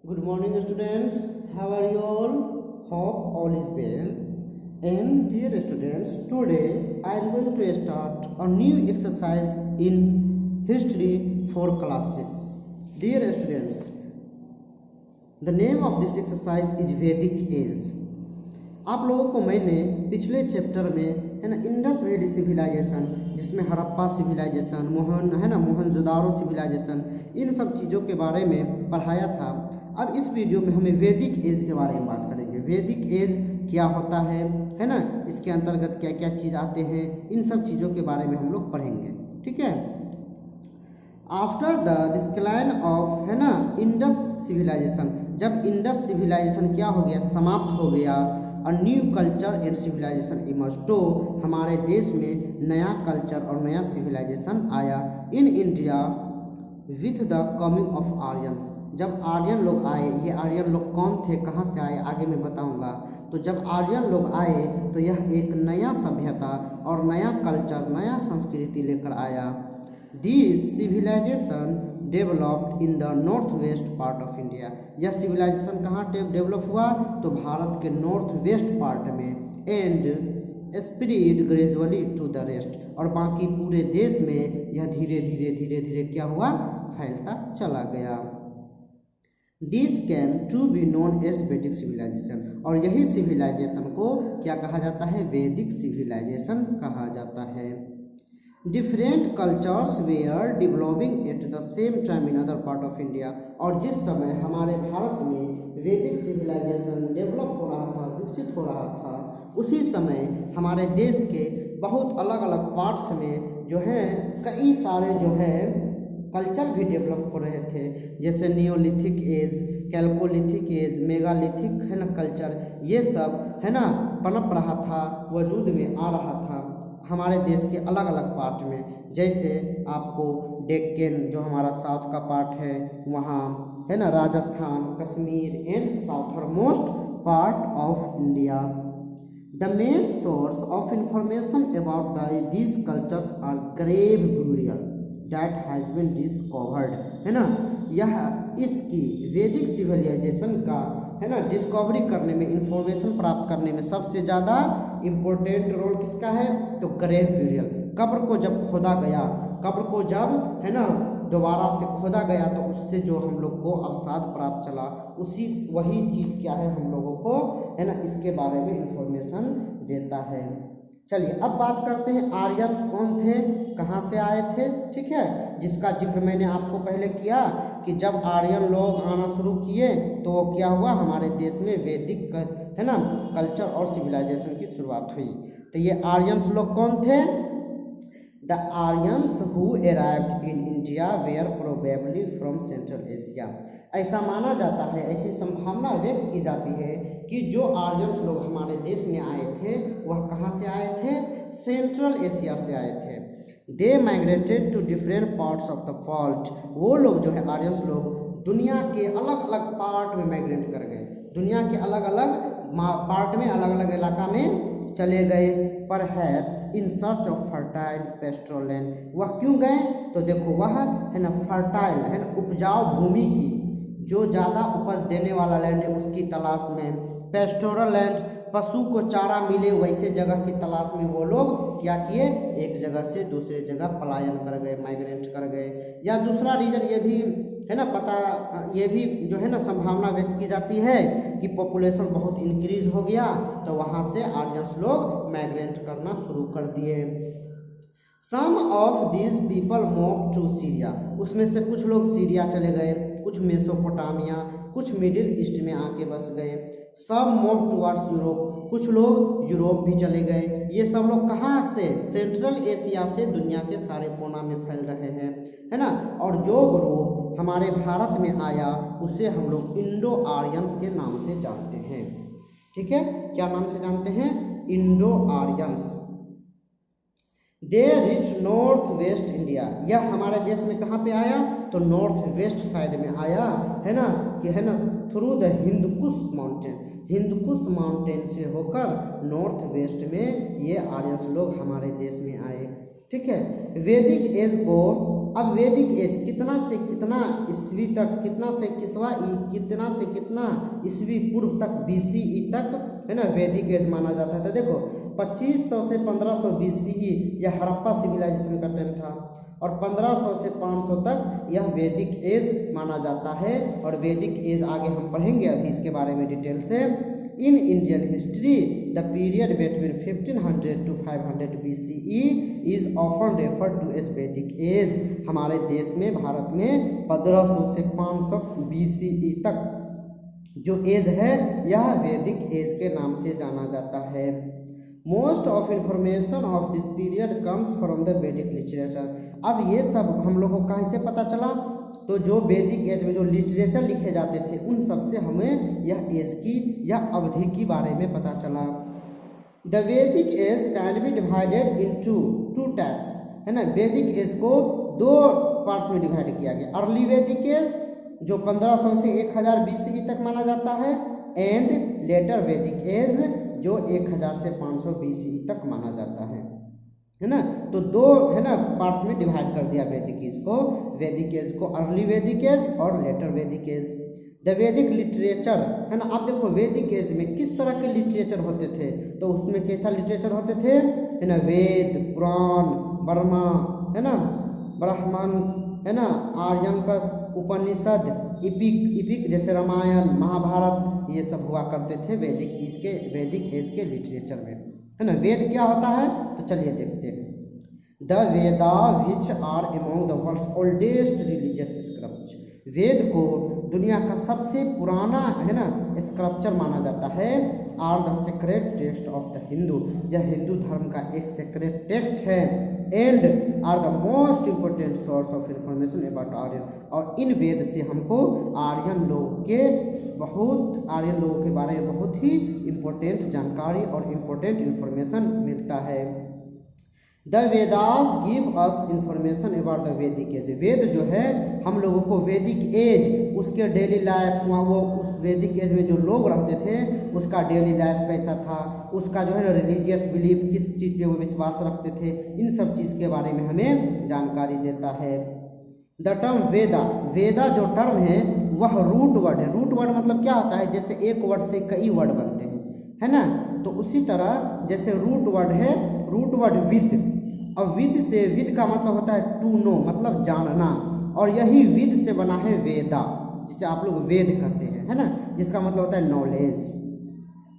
Good morning, students. How are you all? Hope all is well. And dear students, today I am going to start a new exercise in history for class 6. Dear students, the name of this exercise is Vedic Age. आप लोगों को मैंने पिछले chapter में है ना Indus valley civilisation, जिसमें Harappa civilisation, Mohenjodaro civilisation, इन सब चीज़ों के बारे में पढ़ाया था। अब इस वीडियो में हमें वैदिक एज के बारे में बात करेंगे। वैदिक एज क्या होता है ना, इसके अंतर्गत क्या क्या चीज़ आते हैं, इन सब चीज़ों के बारे में हम लोग पढ़ेंगे। ठीक है। After the decline of Indus civilization, जब इंडस सिविलाइजेशन क्या हो गया, समाप्त हो गया, a new culture and civilization emerge, तो हमारे देश में नया कल्चर और नया सिविलाइजेशन आया। In India with the coming of Aryans, जब आर्यन लोग आए, ये आर्यन लोग कौन थे, कहाँ से आए, आगे मैं बताऊंगा। तो जब आर्यन लोग आए तो यह एक नया सभ्यता और नया कल्चर, नया संस्कृति लेकर आया। This civilization developed in the north west part of India, यह सिविलाइजेशन कहाँ डेवलप हुआ, तो भारत के नॉर्थ वेस्ट पार्ट में। And spread gradually to the rest, और बाकी पूरे देश में यह धीरे धीरे क्या हुआ, फैलता चला गया। This can to be known as Vedic civilization, और यही सिविलाइजेशन को क्या कहा जाता है, वैदिक सिविलाइजेशन कहा जाता है। Different cultures were developing at the same time in other part of India, और जिस समय हमारे भारत में वैदिक सिविलाइजेशन डेवलप हो रहा था, विकसित हो रहा था, उसी समय हमारे देश के बहुत अलग अलग पार्ट्स में जो है कई सारे जो है कल्चर भी डेवलप हो रहे थे, जैसे neolithic age, chalcolithic age, megalithic है ना कल्चर, ये सब है ना पनप रहा था, वजूद में आ रहा था हमारे देश के अलग अलग पार्ट में। जैसे आपको डेक्कन, जो हमारा साउथ का पार्ट है, वहाँ है ना Rajasthan, Kashmir and southernmost part of India. The main source of information about these cultures are grave burial that has been discovered, है ना, यह इसकी वैदिक सिविलाइजेशन का है ना डिस्कवरी करने में, इंफॉर्मेशन प्राप्त करने में सबसे ज़्यादा इम्पोर्टेंट रोल किसका है, तो ग्रेव ब्यूरियल, कब्र को जब खोदा गया, कब्र को जब है ना दोबारा से खोदा गया, तो उससे जो हम लोग को अवसाद प्राप्त चला, वही चीज़ क्या है, हम लोगों को है ना इसके बारे में इंफॉर्मेशन देता है। चलिए अब बात करते हैं आर्यंस कौन थे, कहाँ से आए थे। ठीक है, जिसका जिक्र मैंने आपको पहले किया कि जब आर्यन लोग आना शुरू किए तो वो क्या हुआ, हमारे देश में वैदिक है ना कल्चर और सिविलाइजेशन की शुरुआत हुई। तो ये आर्यंस लोग कौन थे, the Aryans who arrived in India were probably from central Asia, ऐसा माना जाता है, ऐसी संभावना व्यक्त की जाती है कि जो आर्यंस लोग हमारे देश में आए थे वह कहाँ से आए थे, सेंट्रल एशिया से आए थे। They migrated to different parts of the world, वो लोग जो है आर्यंस लोग दुनिया के अलग अलग पार्ट में माइग्रेट कर गए, दुनिया के अलग अलग पार्ट में, अलग अलग इलाका में चले गए। Perhaps in search of fertile pastoral land, वह क्यों गए, तो देखो वह है ना फर्टाइल है ना उपजाऊ भूमि की, जो ज़्यादा उपज देने वाला लैंड है उसकी तलाश में, पेस्टोरल लैंड पशु को चारा मिले वैसे जगह की तलाश में वो लोग क्या किए, एक जगह से दूसरे जगह पलायन कर गए, माइग्रेट कर गए। या दूसरा रीजन ये भी है ना ये भी जो है ना संभावना व्यक्त की जाती है कि पॉपुलेशन बहुत इंक्रीज हो गया, तो वहाँ से आर्यंस लोग माइग्रेट करना शुरू कर दिए। Some of this people move to Syria, उसमें से कुछ लोग सीरिया चले गए, कुछ मेसोपोटामिया, कुछ मिडिल ईस्ट में आके बस गए। सब मूव टुवर्ड्स यूरोप, कुछ लोग यूरोप भी चले गए। ये सब लोग कहाँ से, सेंट्रल एशिया से दुनिया के सारे कोना में फैल रहे हैं, है ना। और जो ग्रुप हमारे भारत में आया उसे हम लोग इंडो आर्यंस के नाम से जानते हैं। ठीक है, क्या नाम से जानते हैं, इंडो आर्यंस। दे रिच नॉर्थ वेस्ट इंडिया, यह हमारे देश में कहाँ पे आया, तो नॉर्थ वेस्ट साइड में आया, है ना कि है ना through the Hindu Kush mountain, Hindu Kush mountain से होकर नॉर्थ वेस्ट में ये आर्यंस लोग हमारे देश में आए। ठीक है, वैदिक एज को अब वैदिक एज कितना से कितना ईस्वी तक, कितना से कितना ईस्वी पूर्व तक, BCE तक, है ना, वैदिक एज माना जाता है। तो देखो 2500 से 1500 BCE यह हड़प्पा सिविलाइजेशन का टाइम था, और 1500 से 500 तक यह वैदिक एज माना जाता है। और वैदिक एज आगे हम पढ़ेंगे अभी इसके बारे में डिटेल से। In Indian history the period between 1500 to 500 BCE is often referred to as Vedic age. हमारे देश में, भारत में 1500 से 500 BCE तक जो एज है यह वैदिक एज के नाम से जाना जाता है। Most of information of this period comes from the वैदिक लिटरेचर। अब ये सब हम लोगों को कहाँ से पता चला? तो जो वैदिक एज में जो लिटरेचर लिखे जाते थे उन सब से हमें यह एज की, यह अवधि के बारे में पता चला। The Vedic age can be divided into two types, है ना। वैदिक एज को दो पार्ट्स में डिवाइड किया गया। अर्ली वैदिक एज जो 1500 से 1000 BCE तक माना जाता है, एंड लेटर वैदिक एज जो 1000 से 500 BCE तक माना जाता है ना। तो दो, है ना, पार्ट्स में डिवाइड कर दिया वैदिक एज को। वैदिक एज को अर्ली वैदिक एज और लेटर वैदिक एज। द वैदिक लिटरेचर, है ना। आप देखो वैदिक एज में किस तरह के लिटरेचर होते थे, तो उसमें कैसा लिटरेचर होते थे, है ना, वेद, पुराण, वर्मा, है ना, ब्राह्मण, है ना, आर्यंकस, उपनिषद, इपिक जैसे रामायण, महाभारत, ये सब हुआ करते थे वैदिक एज के लिटरेचर में, है ना। वेद क्या होता है, तो चलिए देखते हैं। The Veda which are among the world's oldest religious scripture. Veda को दुनिया का सबसे पुराना, है ना, स्क्रिप्चर माना जाता है। Are the sacred text of the Hindu, यह हिंदू धर्म का एक सेक्रेट टेक्स्ट है। And are the most important source of information about Aryan, और इन वेद से हमको आर्यन लोगों के बारे में बहुत ही इम्पोर्टेंट जानकारी और इम्पोर्टेंट इंफॉर्मेशन मिलता है। The Vedas give us information about the Vedic as. वेद जो है हम लोगों को वैदिक एज, उसके डेली लाइफ, वो उस वैदिक एज में जो लोग रहते थे उसका डेली लाइफ कैसा था, उसका जो है ना रिलीजियस बिलीफ, किस चीज़ पे वो विश्वास रखते थे, इन सब चीज़ के बारे में हमें जानकारी देता है। द टर्म वेदा, वेदा जो टर्म है वह रूट वर्ड है। रूट वर्ड मतलब क्या होता है, जैसे एक वर्ड से कई वर्ड बनते हैं, है ना। तो उसी तरह जैसे रूट वर्ड है, रूट वर्ड विद, और विद से, विद का मतलब होता है टू नो, मतलब जानना, और यही विद से बना है वेदा, जिसे आप लोग वेद कहते हैं, है ना, जिसका मतलब होता है नॉलेज,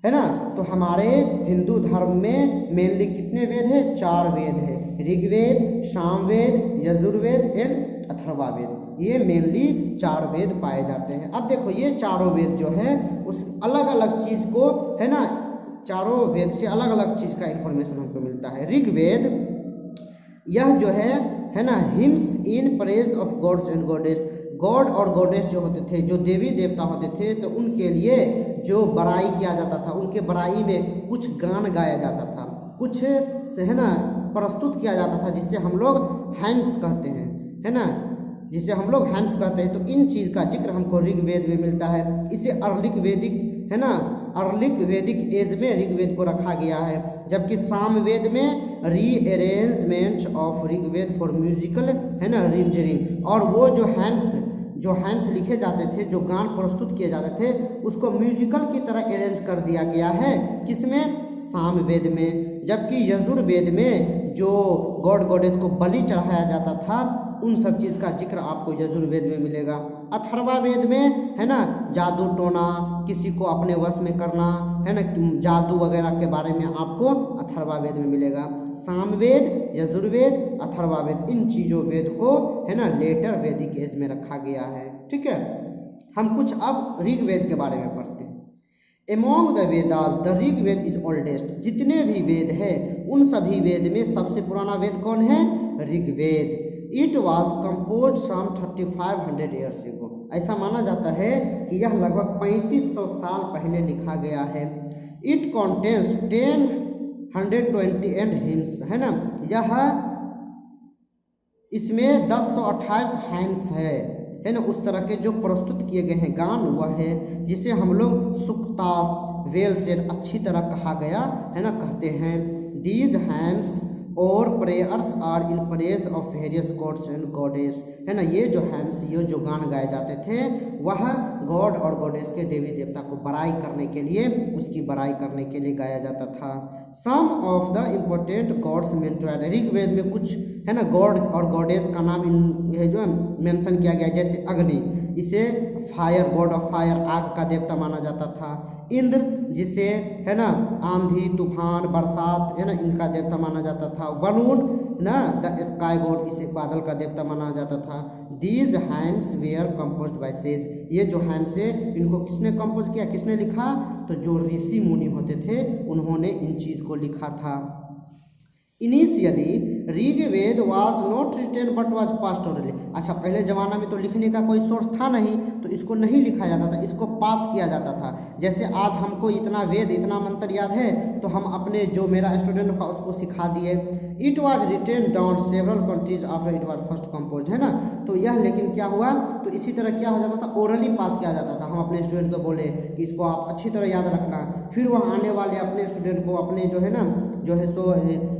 है ना। तो हमारे हिंदू धर्म में मेनली कितने वेद हैं? 4 वेद है, ऋग्वेद, सामवेद, यजुर्वेद एंड अथर्ववेद। ये मेनली 4 वेद पाए जाते हैं। अब देखो ये चारों वेद जो है उस अलग अलग चीज़ को, है ना, चारों वेद से अलग अलग चीज़ का इंफॉर्मेशन हमको मिलता है। ऋग्वेद यह जो है ना, hymns in praise of God's and goddess. God और गॉडेस जो होते थे, जो देवी देवता होते थे, तो उनके लिए जो बड़ाई किया जाता था, उनके बड़ाई में कुछ गान गाया जाता था, कुछ से, है ना, प्रस्तुत किया जाता था, जिससे हम लोग हैम्स कहते हैं, है ना, जिसे हम लोग हैम्स कहते हैं। तो इन चीज़ का जिक्र हमको ऋग्वेद में मिलता है। इसे अर्लिक वैदिक, है ना, अर्लिक वैदिक एज में ऋग्वेद को रखा गया है, जबकि सामवेद में rearrangement of Rigveda for musical, है ना, रेंडरिंग। और वो जो हैम्स लिखे जाते थे, जो गान प्रस्तुत किए जाते थे, उसको म्यूजिकल की तरह अरेंज कर दिया गया है, किसमें? सामवेद में। जबकि यजुर्वेद में जो गॉड गॉडेस को बलि चढ़ाया जाता था, उन सब चीज़ का जिक्र आपको यजुर्वेद में मिलेगा। अथर्ववेद में, है ना, जादू टोना, किसी को अपने वश में करना, है ना, जादू वगैरह के बारे में आपको अथर्ववेद में मिलेगा। सामवेद, यजुर्वेद, अथर्ववेद, इन चीज़ों वेद को, है ना, लेटर वैदिक एज में रखा गया है। ठीक है, हम कुछ अब ऋग्वेद के बारे में पढ़ते हैं। Among the Vedas the Rigveda is oldest. जितने भी वेद है उन सभी वेद में सबसे पुराना वेद कौन है? Rigveda. It was compose some 3500 years ago. ऐसा माना जाता है कि यह लगभग 3500 साल पहले लिखा गया है। इट कॉन्टेन्स 1020 एंड हिम्स, है ना, यह इसमें 1028 हैम्स है ना, उस तरह के जो प्रस्तुत किए गए हैं गान हुआ है, जिसे हम लोग सुक्तास, वेल सेड, अच्छी तरह कहा गया है ना, कहते हैं। दीज हैम्स और prayers are in praise of various gods and goddess, है ना। ये जो हैम्स, ये जो गान गाए जाते थे वह गॉड और गॉडेस के देवी देवता को बड़ाई करने के लिए, उसकी बड़ाई करने के लिए गाया जाता था। Some of the important gods mentioned, Rigveda में कुछ, है ना, गॉड और गॉडेस का नाम ये जो मेंशन किया गया, जैसे अग्नि, इसे फायर, गॉड ऑफ फायर, आग का देवता माना जाता था। इंद्र, जिसे, है ना, आंधी तूफान बरसात, है ना, इनका देवता माना जाता था। वरुण ना, द स्काई गॉड, इसे बादल का देवता माना जाता था। These hymns were composed by sage, ये जो हैम्स है इनको किसने कंपोज किया, किसने लिखा, तो जो ऋषि मुनि होते थे उन्होंने इन चीज को लिखा था। Initially Rigveda was not written but was passed orally, अच्छा पहले ज़माना में तो लिखने का कोई सोर्स था नहीं, तो इसको नहीं लिखा जाता था, इसको पास किया जाता था। जैसे आज हमको इतना वेद, इतना मंत्र याद है, तो हम अपने जो मेरा स्टूडेंट था उसको सिखा दिए। It was written down several countries after it was first compose, है ना। तो यह लेकिन क्या हुआ, तो इसी तरह क्या हो जाता था, ओरली पास किया जाता था। हम अपने स्टूडेंट को बोले कि इसको आप अच्छी तरह याद रखना, फिर वह आने वाले अपने स्टूडेंट को, अपने जो है ना, जो है सो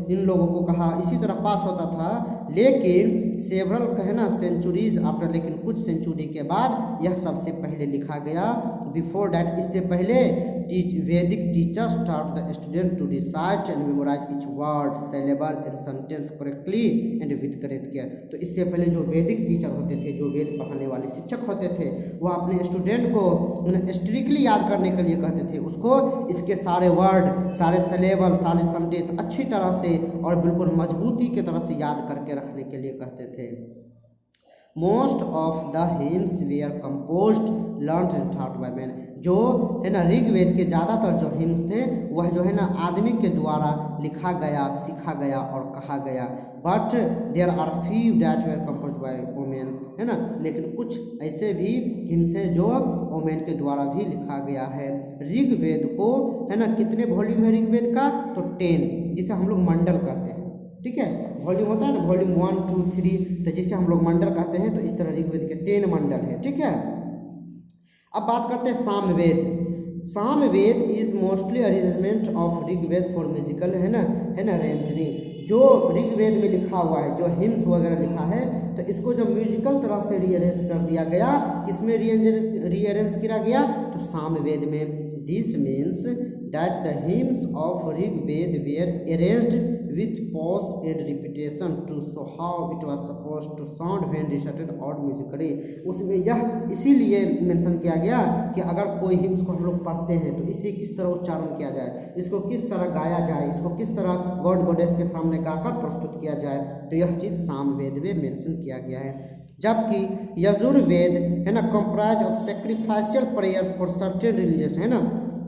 इन लोगों को कहा, इसी तरह पास होता था। लेकिन सेवरल, कहना सेंचुरीज आफ्टर, लेकिन कुछ सेंचुरी के बाद यह सबसे पहले लिखा गया। बिफोर डैट, इससे पहले वैदिक teachers taught the student to recite and memorize each word, syllable and sentence correctly and with great care। तो इससे पहले जो वैदिक टीचर होते थे, जो वेद पढ़ाने वाले शिक्षक होते थे, वह अपने स्टूडेंट को स्ट्रिक्टली याद करने के लिए कहते थे, उसको इसके सारे वर्ड, सारे सिलेबल, सारे सेंटेंस अच्छी तरह से और बिल्कुल मजबूती की तरह से याद करके रखने के लिए कहते थे। Most of the hymns were composed learned and taught by man, जो है ना ऋग्वेद के ज़्यादातर जो हिम्स थे वह जो है ना आदमी के द्वारा लिखा गया, सीखा गया और कहा गया। But there are few that were composed by womens, है ना, लेकिन कुछ ऐसे भी हिम्स हैं जो वुमेन के द्वारा भी लिखा गया है। ऋग्वेद को, है ना, कितने वॉल्यूम है ऋग्वेद का, तो 10, जिसे हम लोग मंडल कहते हैं, ठीक है। वॉल्यूम होता है ना, वॉल्यूम 1 2 3, तो जिसे हम लोग मंडल कहते हैं, तो इस तरह ऋग्वेद के 10 मंडल है, ठीक है। अब बात करते हैं Samaveda. Samaveda is mostly arrangement of Rigveda for musical, है ना, रेंजरिंग। जो ऋग्वेद में लिखा हुआ है, जो हिम्स वगैरह लिखा है, तो इसको जब म्यूजिकल तरह से रीअरेंज कर दिया गया, किसमें रीअरेंज किया गया, तो सामवेद में। This means that the hymns of Rigveda were arranged with pause and repetition to show how it was supposed to sound when recited out musically। उसमें यह इसीलिए मेंशन किया गया कि अगर कोई हिम्स को हम लोग पढ़ते हैं तो इसे किस तरह उच्चारण किया जाए, इसको किस तरह गाया जाए, इसको किस तरह गॉड गॉडेस के सामने गाकर प्रस्तुत किया जाए, तो यह चीज़ सामवेद में मेंशन किया गया है। जबकि यजुर्वेद, है ना, comprise of sacrificial prayers for certain religious, है ना,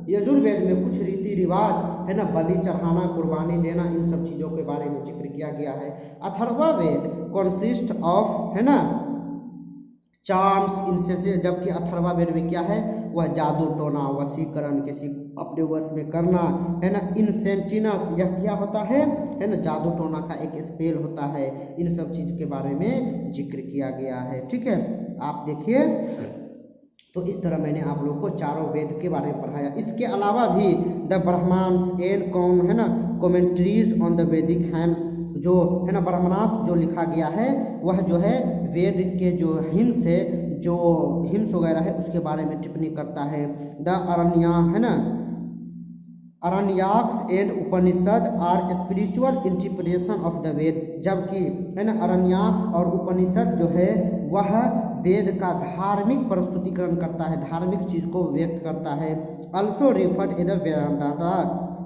यजुर्वेद में कुछ रीति रिवाज, है ना, बलि चढ़ाना, कुर्बानी देना, इन सब चीज़ों के बारे में जिक्र किया गया है। अथर्ववेद कंसिस्ट ऑफ, है ना, चार्म्स, इनसे, जबकि अथर्ववेद में क्या है, वह जादू टोना, वशीकरण, किसी अपने वश में करना, है ना, इंसेंटिनस, यह क्या होता है ना, जादू टोना का एक स्पेल होता है। इन सब चीज़ के बारे में जिक्र किया गया है, ठीक है। आप देखिए, तो इस तरह मैंने आप लोग को चारों वेद के बारे में पढ़ाया। इसके अलावा भी द ब्राह्मण्स एंड कॉम, है ना, कमेंट्रीज ऑन द वैदिक हैम्स, जो है ना ब्राह्मणास जो लिखा गया है, वह जो है वेद के जो हिम्स है, जो हिम्स वगैरह है, उसके बारे में टिप्पणी करता है। द अरण्या, है ना, Aranyakas and Upanishad are spiritual interpretation of the Veda, जबकि, है ना, अरण्याक्स और उपनिषद जो है वह वेद का धार्मिक प्रस्तुतिकरण करता है, धार्मिक चीज़ को व्यक्त करता है। ऑल्सो रिफर्ड एज वेदांता,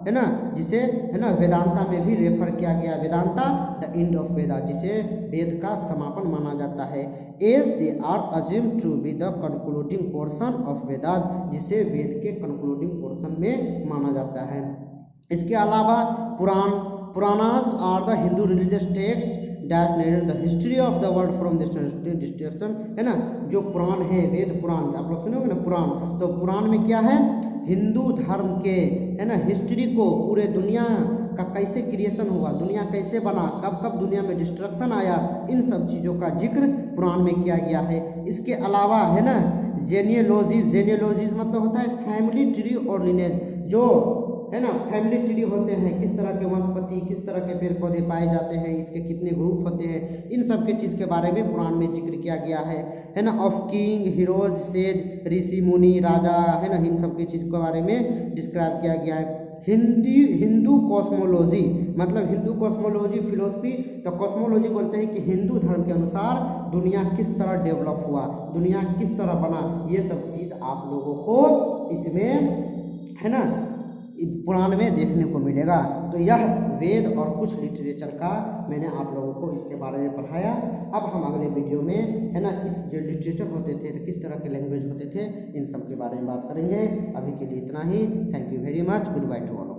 है ना, जिसे, है ना, वेदांता में भी रेफर किया गया। Vedanta the end of Veda, जिसे वेद का समापन माना जाता है। As they are assumed to be the concluding portion of Vedas, जिसे वेद के कंक्लूडिंग पोर्शन में माना जाता है। इसके अलावा Puranas are the Hindu religious text that narrated the history of the world from destruction, है ना, जो पुराण है, वेद पुराण, आप लोग सुनोगे ना पुराण, तो पुराण में क्या है, हिंदू धर्म के, है ना, हिस्ट्री को, पूरे दुनिया का कैसे क्रिएशन हुआ, दुनिया कैसे बना, कब कब दुनिया में डिस्ट्रक्शन आया, इन सब चीज़ों का जिक्र पुराण में किया गया है। इसके अलावा, है ना, जेनियोलॉजीज मतलब होता है फैमिली ट्री और लिनेज, जो, है ना, फैमिली ट्री होते हैं, किस तरह के वनस्पति, किस तरह के पेड़ पौधे पाए जाते हैं, इसके कितने ग्रुप होते हैं, इन सब के चीज़ के बारे में पुराण में जिक्र किया गया है ना। ऑफ किंग, हीरोज, सेज, ऋषि मुनि, राजा, है ना, इन सब की चीज़ के बारे में डिस्क्राइब किया गया है। हिंदू कॉस्मोलॉजी मतलब हिंदू कॉस्मोलॉजी फिलोसफी, तो कॉस्मोलॉजी बोलते हैं कि हिंदू धर्म के अनुसार दुनिया किस तरह डेवलप हुआ, दुनिया किस तरह बना, ये सब चीज़ आप लोगों को इसमें, है ना, पुराण में देखने को मिलेगा। तो यह वेद और कुछ लिटरेचर का मैंने आप लोगों को इसके बारे में पढ़ाया। अब हम अगले वीडियो में, है ना, इस जो लिटरेचर होते थे तो किस तरह के लैंग्वेज होते थे, इन सब के बारे में बात करेंगे। अभी के लिए इतना ही। Thank you very much. Goodbye to all.